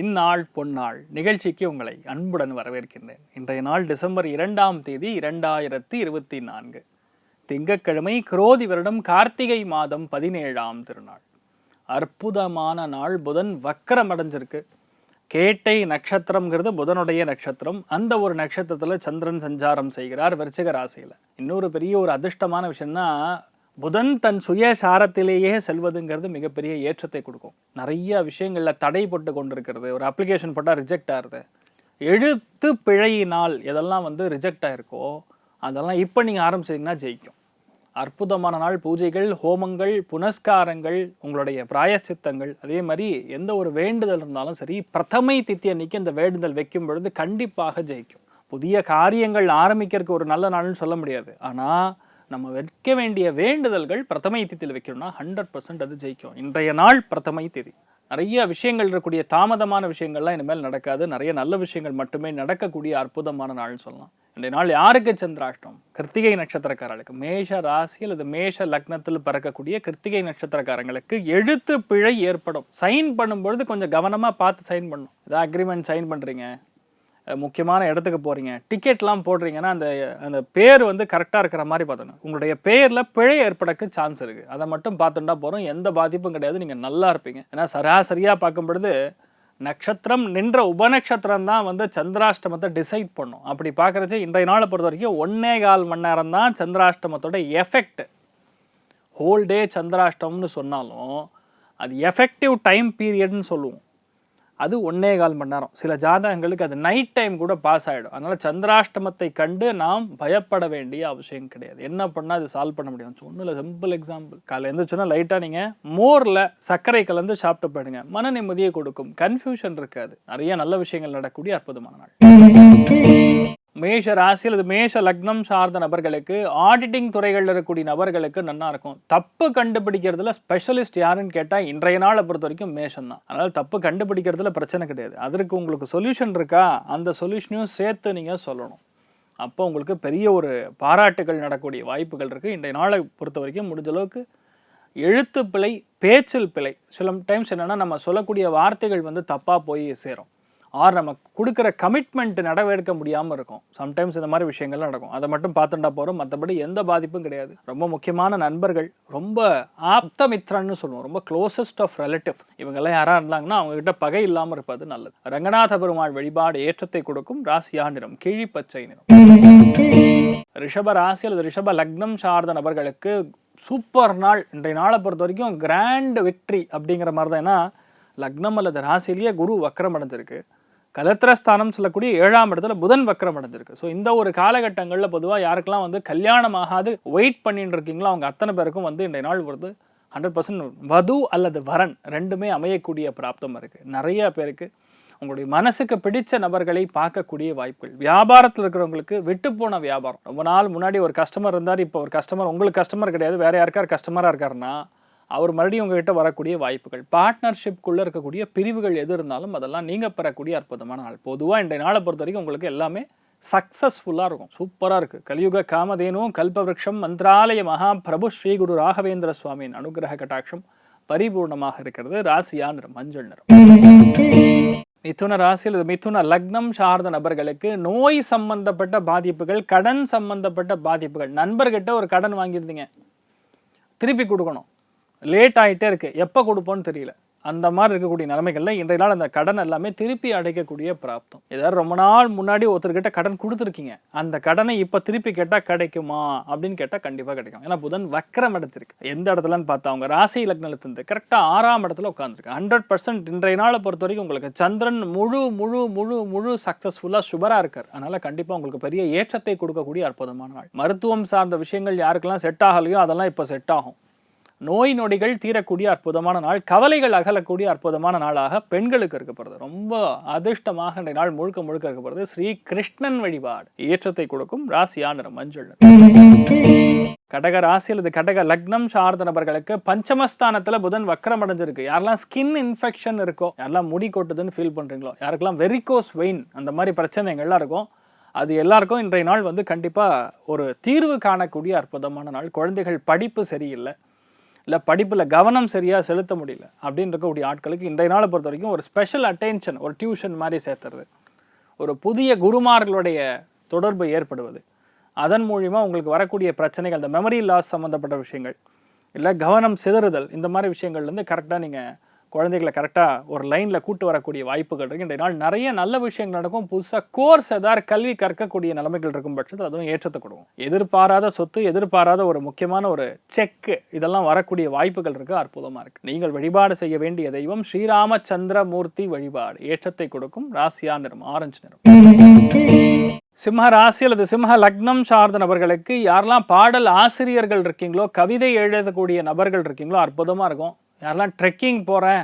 இந்நாள் பொன்னாள் நிகழ்ச்சிக்கு உங்களை அன்புடன் வரவேற்கின்றேன். இன்றைய நாள் டிசம்பர் 2ஆம் தேதி 2024 திங்கட்கிழமை, குரோதி வருடம் கார்த்திகை மாதம் 17ஆம் திருநாள். அற்புதமான நாள். புதன் வக்கரம் அடைஞ்சிருக்கு. கேட்டை நட்சத்திரம்ங்கிறது புதனுடைய நட்சத்திரம். அந்த ஒரு நட்சத்திரத்தில் சந்திரன் சஞ்சாரம் செய்கிறார் விருச்சிக ராசியில். இன்னொரு பெரிய ஒரு அதிர்ஷ்டமான விஷயம்னா, புதன் தன் சுயசாரத்திலேயே செல்வதுங்கிறது மிகப்பெரிய ஏற்றத்தை கொடுக்கும். நிறைய விஷயங்களில் தடை போட்டு கொண்டிருக்கிறது. ஒரு அப்ளிகேஷன் போட்டால் ரிஜெக்ட் ஆகுது. எழுத்து பிழையினால் எதெல்லாம் ரிஜெக்ட் ஆகிருக்கோ அதெல்லாம் இப்போ நீங்கள் ஆரம்பிச்சிங்கன்னா ஜெயிக்கும். அற்புதமான நாள். பூஜைகள், ஹோமங்கள், புனஸ்காரங்கள், உங்களுடைய பிராயச்சித்தங்கள், அதே மாதிரி எந்த ஒரு வேண்டுதல் இருந்தாலும் சரி, பிரதமை தித்தி அன்னைக்கு அந்த வேண்டுதல் வைக்கும் பொழுது கண்டிப்பாக ஜெயிக்கும். புதிய காரியங்கள் ஆரம்பிக்கிறதுக்கு ஒரு நல்ல நாள்னு சொல்ல முடியாது. ஆனால் நம்ம வைக்க வேண்டிய வேண்டுதல்கள் பிரதமை திதியில் வைக்கணும்னா 100% அது ஜெயிக்கும். இன்றைய நாள் பிரதமை திதி. நிறைய விஷயங்கள் இருக்கக்கூடிய தாமதமான விஷயங்கள்லாம் இனிமேல் நடக்காது. நிறைய நல்ல விஷயங்கள் மட்டுமே நடக்கக்கூடிய அற்புதமான நாள்னு சொல்லலாம். இன்றைய நாள் யாருக்கு சந்திராஷ்டம்? கிருத்திகை நட்சத்திரக்காரர்களுக்கு. மேஷ ராசி அல்லது மேஷ லக்னத்தில் பிறக்கக்கூடிய கிருத்திகை நட்சத்திரக்காரங்களுக்கு எழுத்து பிழை ஏற்படும். சைன் பண்ணும்பொழுது கொஞ்சம் கவனமாக பார்த்து சைன் பண்ணணும். ஏதாவது அக்ரிமெண்ட் சைன் பண்ணுறீங்க, முக்கியமான இடத்துக்கு போகிறீங்க, டிக்கெட்லாம் போடுறீங்கன்னா அந்த பேர் கரெக்டாக இருக்கிற மாதிரி பார்த்துக்கணும். உங்களுடைய பேரில் பிழை ஏற்படக்கு சான்ஸ் இருக்குது. அதை மட்டும் பார்த்துட்டா போகிறோம். எந்த பாதிப்பும் கிடையாது. நீங்கள் நல்லா இருப்பீங்க. ஏன்னா சராசரியாக பார்க்கும் பொழுது நட்சத்திரம் நின்ற உபநட்சத்திரம் தான் சந்திராஷ்டமத்தை டிசைட் பண்ணும். அப்படி பார்க்குறச்சு இன்றைய நாளை பொறுத்த வரைக்கும் 1.25 மணி நேரம் தான் சந்திராஷ்டமத்தோட எஃபெக்ட். ஹோல் டே சந்திராஷ்டம்னு சொன்னாலும் அது எஃபெக்டிவ் டைம் பீரியட்னு சொல்லுவோம். அது 1.25 மணி நேரம். சில ஜாதகங்களுக்கு அது நைட் டைம் கூட பாஸ் ஆகிடும். அதனால் சந்திராஷ்டமத்தை கண்டு நாம் பயப்பட வேண்டிய அவசியம் கிடையாது. என்ன பண்ணால் அது சால்வ் பண்ண முடியும்? ஒன்றும் இல்லை, சிம்பிள் எக்ஸாம்பிள். காலையில் எழுந்திரிச்சோன்னா லைட்டாக நீங்கள் மோரில் சர்க்கரை கலந்து சாப்பிட்டு போயிடுங்க. மன நிம்மதியை கொடுக்கும். கன்ஃபியூஷன் இருக்காது. நிறைய நல்ல விஷயங்கள் நடக்கக்கூடிய அற்புதமான நாள். மேஷ ராசி அல்லது மேஷ லக்னம் சார்ந்த நபர்களுக்கு, ஆடிட்டிங் துறைகளில் இருக்கக்கூடிய நபர்களுக்கு நல்லா இருக்கும். தப்பு கண்டுபிடிக்கிறதுல ஸ்பெஷலிஸ்ட் யாருன்னு கேட்டால் இன்றைய நாளை பொறுத்த வரைக்கும் மேஷம் தான். அதனால் தப்பு கண்டுபிடிக்கிறதுல பிரச்சனை கிடையாது. அதற்கு உங்களுக்கு சொல்யூஷன் இருக்கா, அந்த சொல்யூஷனையும் சேர்த்து நீங்கள் சொல்லணும். அப்போ உங்களுக்கு பெரிய ஒரு பாராட்டுகள் நடக்கக்கூடிய வாய்ப்புகள் இருக்குது. இன்றைய நாளை பொறுத்த வரைக்கும் முடிஞ்ச அளவுக்கு எழுத்து பிழை, பேச்சில் பிழை, சில டைம்ஸ் என்னென்னா நம்ம சொல்லக்கூடிய வார்த்தைகள் தப்பாக போய் சேரும். ஆர் நம்ம கொடுக்குற கமிட்மெண்ட் நடவடிக்க முடியாமல் இருக்கும். சம்டைம்ஸ் இந்த மாதிரி விஷயங்கள்லாம் நடக்கும். அதை மட்டும் பார்த்துட்டா போகிறோம். மற்றபடி எந்த பாதிப்பும் கிடையாது. ரொம்ப முக்கியமான நண்பர்கள், ரொம்ப ஆப்தமித்ரன்னு சொல்லுவோம், ரொம்ப க்ளோசஸ்ட் ஆஃப் ரிலேட்டிவ், இவங்கெல்லாம் யாராக இருந்தாங்கன்னா அவங்ககிட்ட பகை இல்லாமல் இருப்பது நல்லது. ரங்கநாத பெருமாள் வழிபாடு ஏற்றத்தை கொடுக்கும். ராசியா நிறம் கிழி பச்சை நிறம். ரிஷப ராசி அல்லது ரிஷப லக்னம் சார்ந்த நபர்களுக்கு சூப்பர் நாள். இன்றைய நாளை பொறுத்த வரைக்கும் கிராண்ட் விக்ட்ரி அப்படிங்கிற மாதிரி தான். ஏன்னா லக்னம் அல்லது ராசிலேயே குரு வக்கரம் அடைஞ்சிருக்கு. கலத்திரஸ்தானம் சொல்லக்கூடிய 7ஆம் இடத்துல புதன் வக்கரம் அடைஞ்சிருக்கு. ஸோ இந்த ஒரு காலகட்டங்களில் பொதுவாக யாருக்கெல்லாம் கல்யாணம் ஆகாது வெயிட் பண்ணிட்டு இருக்கீங்களோ அவங்க அத்தனை பேருக்கும் இன்றைய நாள் 100% வது அல்லது வரன் ரெண்டுமே அமையக்கூடிய பிராப்தம் இருக்குது. நிறைய பேருக்கு உங்களுடைய மனசுக்கு பிடிச்ச நபர்களை பார்க்கக்கூடிய வாய்ப்புகள். வியாபாரத்தில் இருக்கிறவங்களுக்கு விட்டு போன வியாபாரம், ரொம்ப நாள் முன்னாடி ஒரு கஸ்டமர் இருந்தார், இப்போ ஒரு கஸ்டமர் உங்களுக்கு கஸ்டமர் கிடையாது, வேறு யாருக்கார் கஸ்டமராக இருக்காருன்னா அவர் மறுபடியும் உங்ககிட்ட வரக்கூடிய வாய்ப்புகள். பார்ட்னர்ஷிப்குள்ளே இருக்கக்கூடிய பிரிவுகள் எது இருந்தாலும் அதெல்லாம் நீங்கள் பெறக்கூடிய அற்புதமான நாள். பொதுவாக இன்றைய நாளை பொறுத்த வரைக்கும் உங்களுக்கு எல்லாமே சக்ஸஸ்ஃபுல்லாக இருக்கும். சூப்பராக இருக்குது. கலியுக காமதேனும் கல்பவருஷம் மந்திராலய மகா பிரபு ஸ்ரீ குரு ராகவேந்திர சுவாமியின் அனுகிரக கட்டாட்சம் பரிபூர்ணமாக இருக்கிறது. ராசியா நிறம் மஞ்சள் நிறம். மிதுன ராசி அல்லது மிதுன லக்னம் சார்ந்த நபர்களுக்கு நோய் சம்பந்தப்பட்ட பாதிப்புகள், கடன் சம்பந்தப்பட்ட பாதிப்புகள். நண்பர்கிட்ட ஒரு கடன் வாங்கியிருந்தீங்க, திருப்பி கொடுக்கணும், லேட் ஆகிட்டே இருக்குது, எப்போ கொடுப்போன்னு தெரியல, அந்த மாதிரி இருக்கக்கூடிய நிலைமைகளில் இன்றைய நாள் அந்த கடன் எல்லாமே திருப்பி அடைக்கக்கூடிய பிராப்தம். ஏதாவது ரொம்ப நாள் முன்னாடி ஒருத்தர்கிட்ட கடன் கொடுத்துருக்கீங்க, அந்த கடனை இப்போ திருப்பி கேட்டால் கிடைக்குமா அப்படின்னு கேட்டால் கண்டிப்பாக கிடைக்கும். ஏன்னா புதன் வக்கரம் எடுத்திருக்கு. எந்த இடத்துலன்னு பார்த்தா அவங்க ராசி லக்னத்திலிருந்து கரெக்டாக 6ஆம் இடத்துல உட்காந்துருக்கு. 100% இன்றைய நாளை பொறுத்த வரைக்கும் உங்களுக்கு சந்திரன் முழு முழு முழு முழு சக்ஸஸ்ஃபுல்லாக சுபராக இருக்கார். அதனால் கண்டிப்பாக உங்களுக்கு பெரிய ஏற்றத்தை கொடுக்கக்கூடிய அற்புதமான நாள். மருத்துவம் சார்ந்த விஷயங்கள் யாருக்கெல்லாம் செட் ஆகலையோ அதெல்லாம் இப்போ செட் ஆகும். நோய் நொடிகள் தீரக்கூடிய அற்புதமான நாள். கவலைகள் அகலக்கூடிய அற்புதமான நாளாக பெண்களுக்கு இருக்கப்படுது. ரொம்ப அதிர்ஷ்டமாக இன்றைய நாள் முழுக்க முழுக்க இருக்கப்படுது. ஸ்ரீ கிருஷ்ணன் வழிபாடு ஏற்றத்தை கொடுக்கும். ராசியா நிறம் மஞ்சள். கடக ராசி அல்லது கடக லக்னம் சார்ந்த நபர்களுக்கு பஞ்சமஸ்தானத்தில் புதன் வக்கரம் அடைஞ்சிருக்கு. யாரெல்லாம் ஸ்கின் இன்ஃபெக்ஷன் இருக்கோ, யாரெல்லாம் முடி கொட்டுதுன்னு ஃபீல் பண்ணுறீங்களோ, யாருக்கெல்லாம் வெரிகோஸ் வெயின் அந்த மாதிரி பிரச்சனைகள்லாம் இருக்கும், அது எல்லாருக்கும் இன்றைய நாள் கண்டிப்பாக ஒரு தீர்வு காணக்கூடிய அற்புதமான நாள். குழந்தைகள் படிப்பு சரியில்லை, இல்லை படிப்பில் கவனம் சரியாக செலுத்த முடியல அப்படின்னு இருக்கக்கூடிய ஆட்களுக்கு இன்றைய நாளை பொறுத்த வரைக்கும் ஒரு ஸ்பெஷல் அட்டென்ஷன், ஒரு டியூஷன் மாதிரி சேர்த்துறது, ஒரு புதிய குருமார்களுடைய தொடர்பு ஏற்படுவது, அதன் மூலிமா உங்களுக்கு வரக்கூடிய பிரச்சனைகள், அந்த மெமரி லாஸ் சம்மந்தப்பட்ட விஷயங்கள், இல்லை கவனம் சிதறுதல், இந்த மாதிரி விஷயங்கள்லேருந்து கரெக்டாக நீங்கள் குழந்தைகளை கரெக்டாக ஒரு லைனில் கூட்டு வரக்கூடிய வாய்ப்புகள் இருக்குது. இன்றைய நாள் நிறைய நல்ல விஷயங்கள் நடக்கும். புதுசாக கோர்ஸ் ஏதாவது கல்வி கற்கக்கூடிய நிலைமைகள் இருக்கும் பட்சத்தில் அதுவும் ஏற்றத்தை கொடுக்கும். எதிர்பாராத சொத்து, எதிர்பாராத ஒரு முக்கியமான ஒரு செக்கு, இதெல்லாம் வரக்கூடிய வாய்ப்புகள் இருக்குது. அற்புதமாக இருக்குது. நீங்கள் வழிபாடு செய்ய வேண்டிய தெய்வம் ஸ்ரீராமச்சந்திரமூர்த்தி வழிபாடு. ஏற்றத்தை கொடுக்கும். ராசியா நிறம் ஆரஞ்சு நிறம். சிம்ம ராசி அல்லது சிம்ம லக்னம் சார்ந்த நபர்களுக்கு யாரெல்லாம் பாடல் ஆசிரியர்கள் இருக்கீங்களோ, கவிதை எழுதக்கூடிய நபர்கள் இருக்கீங்களோ அற்புதமாக இருக்கும். யாரெல்லாம் ட்ரெக்கிங் போகிறேன்,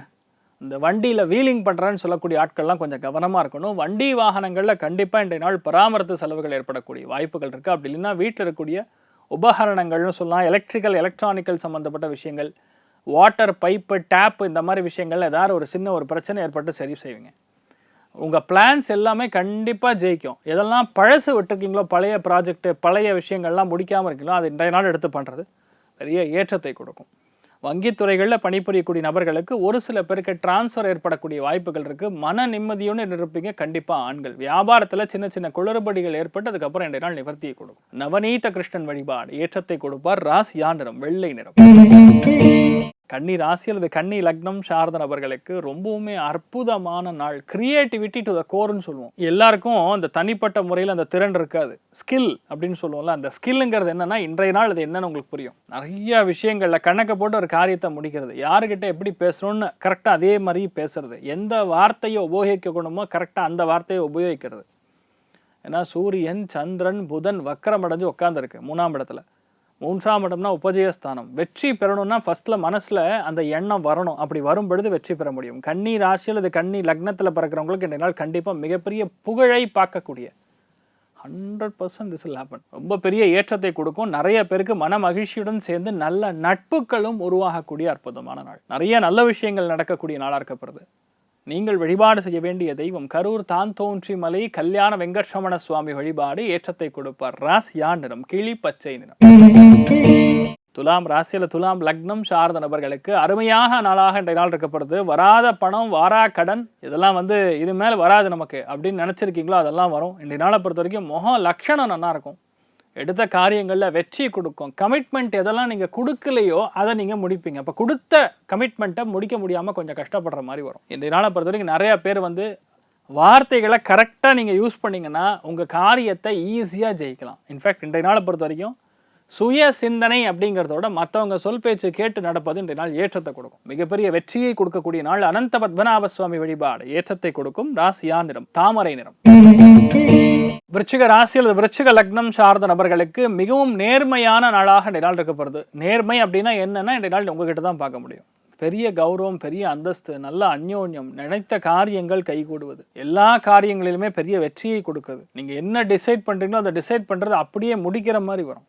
இந்த வண்டியில் வீலிங் பண்ணுறேன்னு சொல்லக்கூடிய ஆட்கள்லாம் கொஞ்சம் கவனமாக இருக்கணும். வண்டி வாகனங்களில் கண்டிப்பாக இன்றைய நாள் பராமரிப்பு செலவுகள் ஏற்படக்கூடிய வாய்ப்புகள் இருக்குது. அப்படி இல்லைன்னா வீட்டில் இருக்கக்கூடிய உபகரணங்கள்னு சொல்லலாம், எலக்ட்ரானிக்கல் சம்மந்தப்பட்ட விஷயங்கள், வாட்டர் பைப்பு, டேப்பு, இந்த மாதிரி விஷயங்கள் ஏதாவது ஒரு சின்ன ஒரு பிரச்சனை ஏற்பட்டு சரி செய்வீங்க. உங்கள் பிளான்ஸ் எல்லாமே கண்டிப்பாக ஜெயிக்கும். எதெல்லாம் பழசு விட்டுருக்கீங்களோ, பழைய ப்ராஜெக்ட்டு, பழைய விஷயங்கள்லாம் முடிக்காமல் இருக்கீங்களோ, அது இன்றைய நாள் எடுத்து பண்ணுறது பெரிய ஏற்றத்தை கொடுக்கும். வங்கித்துறைகளில் பணிபுரியக்கூடிய நபர்களுக்கு ஒரு சில பேருக்கு டிரான்ஸ்ஃபர் ஏற்படக்கூடிய வாய்ப்புகள் இருக்குது. மன நிம்மதியோடு இருப்பீங்க கண்டிப்பாக ஆண்கள். வியாபாரத்தில் சின்ன சின்ன குளறுபடிகள் ஏற்பட்டு அதுக்கப்புறம் இன்றைய நாள் நிவர்த்தியை கொடுக்கும். நவநீத கிருஷ்ணன் வழிபாடு. ஏற்றத்தை கொடுப்பார். ராசியா நிறம் வெள்ளை நிறம். கன்னி ராசி அல்லது கன்னி லக்னம் சார்ந்த நபர்களுக்கு ரொம்பவுமே அற்புதமான நாள். கிரியேட்டிவிட்டி டு த கோர்னு சொல்லுவோம். எல்லாருக்கும் அந்த தனிப்பட்ட முறையில் அந்த திறன் இருக்காது. ஸ்கில் அப்படின்னு சொல்லுவோம்ல, அந்த ஸ்கில்லுங்கிறது என்னன்னா இன்றைய நாள் அது என்னன்னு உங்களுக்கு புரியும். நிறைய விஷயங்களில் கணக்கை போட்டு ஒரு காரியத்தை முடிக்கிறது, யாருக்கிட்ட எப்படி பேசணும்னு கரெக்டாக அதே மாதிரி பேசுறது, எந்த வார்த்தையை உபயோகிக்கணுமோ கரெக்டாக அந்த வார்த்தையை உபயோகிக்கிறது. ஏன்னா சூரியன், சந்திரன், புதன் வக்கரம் அடைஞ்சு உட்காந்துருக்கு 3ஆம் இடத்துல. 3ஆம் இடம்னா உபஜயஸ்தானம். வெற்றி பெறணும்னா ஃபர்ஸ்ட்ல மனசுல அந்த எண்ணம் வரணும். அப்படி வரும் பொழுது வெற்றி பெற முடியும். கன்னி ராசி அல்லது கன்னி லக்னத்தில் பிறக்கிறவங்களுக்கு இந்த நாள் கண்டிப்பாக மிகப்பெரிய புகழை பார்க்கக்கூடிய 100% this will happen. ரொம்ப பெரிய ஏற்றத்தை கொடுக்கும். நிறைய பேருக்கு மன மகிழ்ச்சியுடன் சேர்ந்து நல்ல நட்புகளும் உருவாகக்கூடிய அற்புதமான நாள். நிறைய நல்ல விஷயங்கள் நடக்கக்கூடிய நாளாக இருக்கப்படுது. நீங்கள் வழிபாடு செய்ய வேண்டிய தெய்வம் கரூர் தான்தோன்றி மலை கல்யாண வெங்கட்ரமண சுவாமி வழிபாடு. ஏற்றத்தை கொடுப்பார். ராசியா நிறம் கிளி பச்சை நிறம். துலாம் ராசியில் துலாம் லக்னம் சார்ந்த நபர்களுக்கு அருமையாக நாளாக இன்றைய நாள் இருக்கப்படுது. வராத பணம், வாரா கடன், இதெல்லாம் இது மேலே வராது நமக்கு அப்படின்னு நினச்சிருக்கீங்களோ அதெல்லாம் வரும். இன்றைய நாளை பொறுத்த வரைக்கும் முக லட்சணம் நல்லா இருக்கும். எடுத்த காரியங்களில் வெற்றி கொடுக்கும். கமிட்மெண்ட் எதெல்லாம் நீங்கள் கொடுக்கலையோ அதை நீங்கள் முடிப்பீங்க. அப்போ கொடுத்த கமிட்மெண்ட்டை முடிக்க முடியாமல் கொஞ்சம் கஷ்டப்படுற மாதிரி வரும். இன்றைய நாளை பொறுத்த வரைக்கும் நிறையா பேர் வார்த்தைகளை கரெக்டாக நீங்கள் யூஸ் பண்ணிங்கன்னா உங்கள் காரியத்தை ஈஸியாக ஜெயிக்கலாம். இன்ஃபேக்ட் இன்றைய நாளை பொறுத்த வரைக்கும் சுய சிந்தனை அப்படிங்கிறதோட மற்றவங்க சொல் பேச்சு கேட்டு நடப்பது இன்றைய நாள் ஏற்றத்தை கொடுக்கும். மிகப்பெரிய வெற்றியை கொடுக்கக்கூடிய நாள். அனந்த பத்மநாப சுவாமி வழிபாடு. ஏற்றத்தை கொடுக்கும். ராசியா நிறம் தாமரை நிறம். விருச்சிக ராசி அல்லது விருச்சிக லக்னம் சார்ந்த நபர்களுக்கு மிகவும் நேர்மையான நாளாக இன்றைய நாள் இருக்கப்படுது. நேர்மை அப்படின்னா என்னன்னா இன்றைய நாள் உங்ககிட்ட தான் பார்க்க முடியும். பெரிய கௌரவம், பெரிய அந்தஸ்து, நல்ல அந்யோன்யம், நினைத்த காரியங்கள் கைகூடுவது, எல்லா காரியங்களிலுமே பெரிய வெற்றியை கொடுக்குது. நீங்கள் என்ன டிசைட் பண்ணுறீங்களோ அதை டிசைட் பண்ணுறது அப்படியே முடிக்கிற மாதிரி வரும்.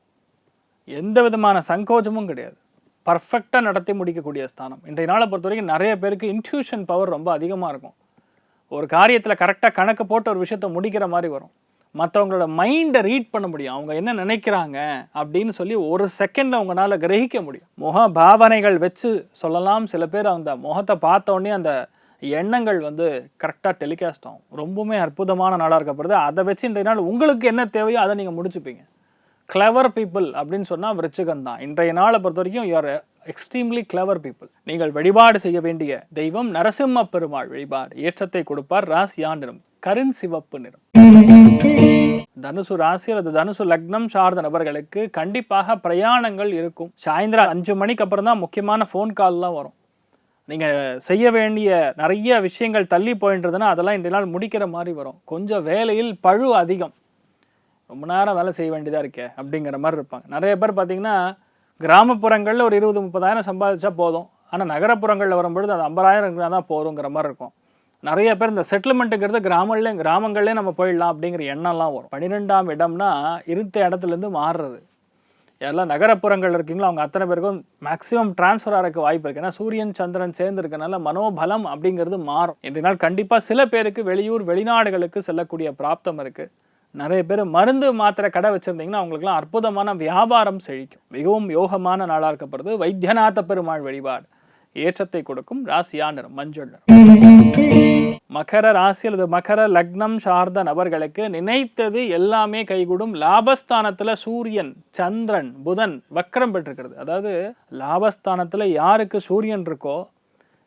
எந்த விதமான சங்கோஜமும் கிடையாது. பர்ஃபெக்டாக நடத்தி முடிக்கக்கூடிய ஸ்தானம். இன்றைய நாளை பொறுத்த வரைக்கும் நிறைய பேருக்கு இன்ட்யூஷன் பவர் ரொம்ப அதிகமாக இருக்கும். ஒரு காரியத்தில் கரெக்டாக கணக்கு போட்டு ஒரு விஷயத்தை முடிக்கிற மாதிரி வரும். மற்றவங்களோட மைண்டை ரீட் பண்ண முடியும். அவங்க என்ன நினைக்கிறாங்க அப்படின்னு சொல்லி ஒரு செகண்டில் அவங்களால கிரகிக்க முடியும். முக பாவனைகள் வச்சு சொல்லலாம். சில பேர் அந்த முகத்தை பார்த்த உடனே அந்த எண்ணங்கள் கரெக்டாக டெலிகாஸ்ட் ஆகும். ரொம்பவுமே அற்புதமான நாளாக இருக்கப்படுது. அதை வச்சு இன்றைய நாள் உங்களுக்கு என்ன தேவையோ அதை நீங்கள் முடிச்சுப்பீங்க. கிளவர் பீப்புள் அப்படின்னு சொன்னால் விருச்சிகம் தான். இன்றைய நாளை பொறுத்த வரைக்கும் you are extremely clever people. நீங்கள் வழிபாடு செய்ய வேண்டிய தெய்வம் நரசிம்ம பெருமாள் வழிபாடு. ஏற்றத்தை கொடுப்பார். ராசியா நிறம் கருண் சிவப்பு நிறம். தனுசு ராசி அல்லது தனுசு லக்னம் சார்ந்த நபர்களுக்கு கண்டிப்பாக பிரயாணங்கள் இருக்கும். சாயந்தரம் 5 மணிக்கு அப்புறம் தான் முக்கியமான ஃபோன் கால்லாம் வரும். நீங்கள் செய்ய வேண்டிய நிறைய விஷயங்கள் தள்ளி போயின்றதுன்னா அதெல்லாம் இன்றைய நாள் முடிக்கிற மாதிரி வரும். கொஞ்சம் வேலையில் பழு அதிகம். ரொம்ப நேரம் வேலை செய்ய வேண்டியதாக இருக்கே அப்படிங்கிற மாதிரி இருப்பாங்க. நிறைய பேர் பார்த்தீங்கன்னா கிராமப்புறங்களில் ஒரு 20-30 சம்பாதிச்சா போதும். ஆனால் நகரப்புறங்களில் வரும்பொழுது அது 50,000 தான் போகிறோங்கிற மாதிரி இருக்கும். நிறைய பேர் இந்த செட்டில்மெண்ட்டுங்கிறது கிராமங்கள்லேயே நம்ம போயிடலாம் அப்படிங்கிற எண்ணம்லாம் வரும். 12ஆம் இடம்னா இருந்த இடத்துலேருந்து மாறுறது. யாரெல்லாம் நகரப்புறங்கள் இருக்கீங்களோ அவங்க அத்தனை பேருக்கும் மேக்ஸிமம் டிரான்ஸ்ஃபர் ஆகிறதுக்கு வாய்ப்பு இருக்குது. ஏன்னா சூரியன் சந்திரன் சேர்ந்து இருக்கனால மனோபலம் அப்படிங்கிறது மாறும். இன்றைய நாள் கண்டிப்பாக சில பேருக்கு வெளியூர் வெளிநாடுகளுக்கு செல்லக்கூடிய பிராப்தம் இருக்குது. நிறைய பேர் மருந்து மாத்திரை கடை வச்சுருந்தீங்கன்னா அவங்களுக்குலாம் அற்புதமான வியாபாரம் செழிக்கும். மிகவும் யோகமான நாளாக இருக்கப்படுது. வைத்தியநாத பெருமாள் வழிபாடு ஏற்றத்தை கொடுக்கும். ராசியா நிறம் மஞ்சள் நிறம். மகர ராசி அல்லது மகர லக்னம் சார்ந்த நபர்களுக்கு நினைத்தது எல்லாமே கைகூடும். லாபஸ்தானத்தில் சூரியன், சந்திரன், புதன் வக்ரம் பெற்றிருக்கிறது. அதாவது லாபஸ்தானத்தில் யாருக்கு சூரியன் இருக்கோ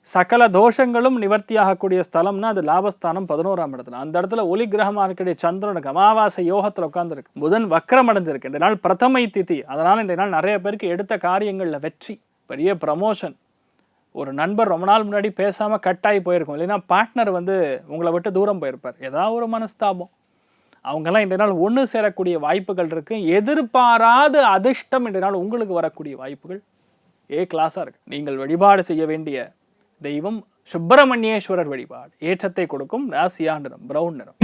சகல தோஷங்களும் நிவர்த்தியாகக்கூடிய ஸ்தலம்னா அது லாபஸ்தானம் 11ஆம் இடத்துல. அந்த இடத்துல ஒளி கிரகமாக இருக்கக்கூடிய சந்திரனுக்கு அமாவாசை யோகத்தில் உட்கார்ந்துருக்கு. புதன் வக்ரம் அடைஞ்சிருக்கு. இந்த நாள் பிரதமை திதி. அதனால் இந்த நாள் நிறைய பேருக்கு எடுத்த காரியங்களில் வெற்றி, பெரிய ப்ரமோஷன். ஒரு நண்பர் ரொம்ப நாள் முன்னாடி பேசாமல் கட்டாகி போயிருக்கும், இல்லைன்னா பார்ட்னர் உங்களை விட்டு தூரம் போயிருப்பார், ஏதாவது ஒரு மனஸ்தாபம். அவங்கெல்லாம் இன்றைய நாள் ஒன்று சேரக்கூடிய வாய்ப்புகள் இருக்குது. எதிர்பாராத அதிர்ஷ்டம் இன்றைய நாள் உங்களுக்கு வரக்கூடிய வாய்ப்புகள் கிளாஸாக இருக்குது. நீங்கள் வழிபாடு செய்ய வேண்டிய தெய்வம் சுப்பிரமணியேஸ்வரர் வழிபாடு ஏற்றத்தை கொடுக்கும். ராசியா நிறம் பிரவுன் நிறம்.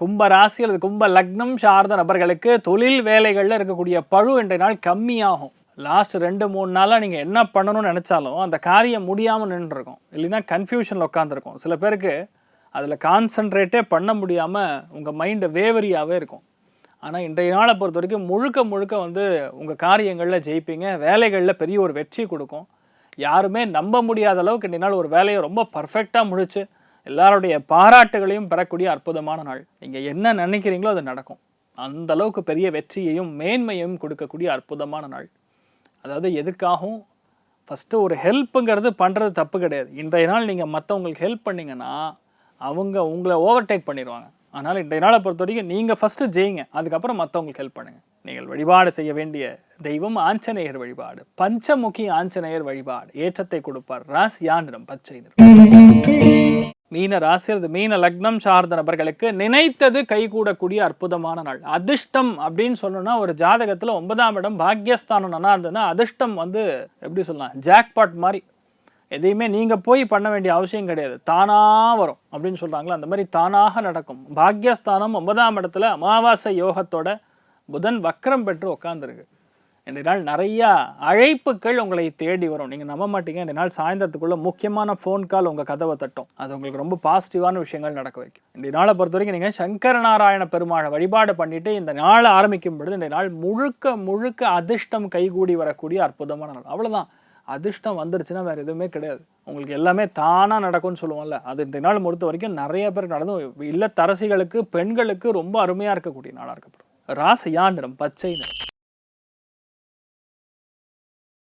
கும்ப ராசி அல்லது கும்ப லக்னம் சார்ந்த நபர்களுக்கு தொழில் வேலைகளில் இருக்கக்கூடிய பழு இன்றைய நாள் கம்மியாகும். லாஸ்ட் 2-3 நாளாக நீங்கள் என்ன பண்ணணும்னு நினச்சாலும் அந்த காரியம் முடியாமல் நின்றுருக்கும், இல்லைன்னா கன்ஃபியூஷனில் உட்காந்துருக்கும். சில பேருக்கு அதில் கான்சன்ட்ரேட்டே பண்ண முடியாமல் உங்கள் மைண்டு வேவரியாகவே இருக்கும். ஆனால் இன்றைய நாளை பொறுத்த வரைக்கும் முழுக்க உங்கள் காரியங்களில் ஜெயிப்பீங்க. வேலைகளில் பெரிய ஒரு வெற்றி கொடுக்கும். யாருமே நம்ப முடியாத அளவுக்கு இன்றைய நாள் ஒரு வேலையை ரொம்ப பர்ஃபெக்டாக முடிச்சு எல்லாருடைய பாராட்டுகளையும் பெறக்கூடிய அற்புதமான நாள். நீங்கள் என்ன நினைக்கிறீங்களோ அது நடக்கும். அந்த அளவுக்கு பெரிய வெற்றியையும் மேன்மையையும் கொடுக்கக்கூடிய அற்புதமான நாள். அதாவது எதுக்காகவும் ஃபஸ்ட்டு ஒரு ஹெல்ப்புங்கிறது பண்ணுறது தப்பு கிடையாது. இன்றைய நாள் நீங்கள் மற்றவங்களுக்கு ஹெல்ப் பண்ணிங்கன்னா அவங்க உங்களை ஓவர்டேக் பண்ணிடுவாங்க. அதனால் இன்றைய நாளை பொறுத்த வரைக்கும் நீங்கள் ஃபஸ்ட்டு ஜெயிங்க, அதுக்கப்புறம் மற்றவங்களுக்கு ஹெல்ப் பண்ணுங்கள். நீங்கள் வழிபாடு செய்ய வேண்டிய தெய்வம் ஆஞ்சநேயர் வழிபாடு. பஞ்சமுகி ஆஞ்சநேயர் வழிபாடு ஏற்றத்தை கொடுப்பார். ராசியா நிறம் பச்சை நிறம். மீன ராசி அல்லது மீன லக்னம் சார்ந்த நபர்களுக்கு நினைத்தது கைகூடக்கூடிய அற்புதமான நாள். அதிர்ஷ்டம் அப்படின்னு சொல்லணும்னா ஒரு ஜாதகத்தில் 9ஆம் இடம் பாக்யஸ்தானம் நல்லா இருந்ததுன்னா அதிர்ஷ்டம் எப்படி சொல்லலாம், ஜாக்பாட் மாதிரி. எதையுமே நீங்கள் போய் பண்ண வேண்டிய அவசியம் கிடையாது, தானாக வரும் அப்படின்னு சொல்கிறாங்களா, அந்த மாதிரி தானாக நடக்கும். பாக்யஸ்தானம் 9ஆம் இடத்துல அமாவாசை யோகத்தோட புதன் வக்ரம் பெற்று உட்காந்துருக்கு. இன்றைய நாள் நிறையா அழைப்புகள் உங்களை தேடி வரும். நீங்கள் நம்ப மாட்டீங்க, இன்றைய நாள் சாயந்தரத்துக்குள்ள முக்கியமான ஃபோன் கால் உங்கள் கதவை தட்டும். அது உங்களுக்கு ரொம்ப பாசிட்டிவான விஷயங்கள் நடக்க வைக்கும். இன்றைய நாளை பொறுத்த வரைக்கும் நீங்கள் சங்கர நாராயண பெருமாளை வழிபாடு பண்ணிட்டு இந்த நாளை ஆரம்பிக்கும் பொழுது இன்றைய நாள் முழுக்க அதிர்ஷ்டம் கைகூடி வரக்கூடிய அற்புதமான நாள். அவ்வளோதான். அதிர்ஷ்டம் வந்துருச்சுன்னா வேறு எதுவுமே கிடையாது. உங்களுக்கு எல்லாமே தானாக நடக்கும்னு சொல்லுவோம்ல, அது இன்றைய நாள் பொறுத்த வரைக்கும் நிறைய பேருக்கு நடந்தும் இல்லத்தரசிகளுக்கு பெண்களுக்கு ரொம்ப அருமையாக இருக்கக்கூடிய நாளாக இருக்கப்படுது. ராசியா நிறம் பச்சை நிறம்.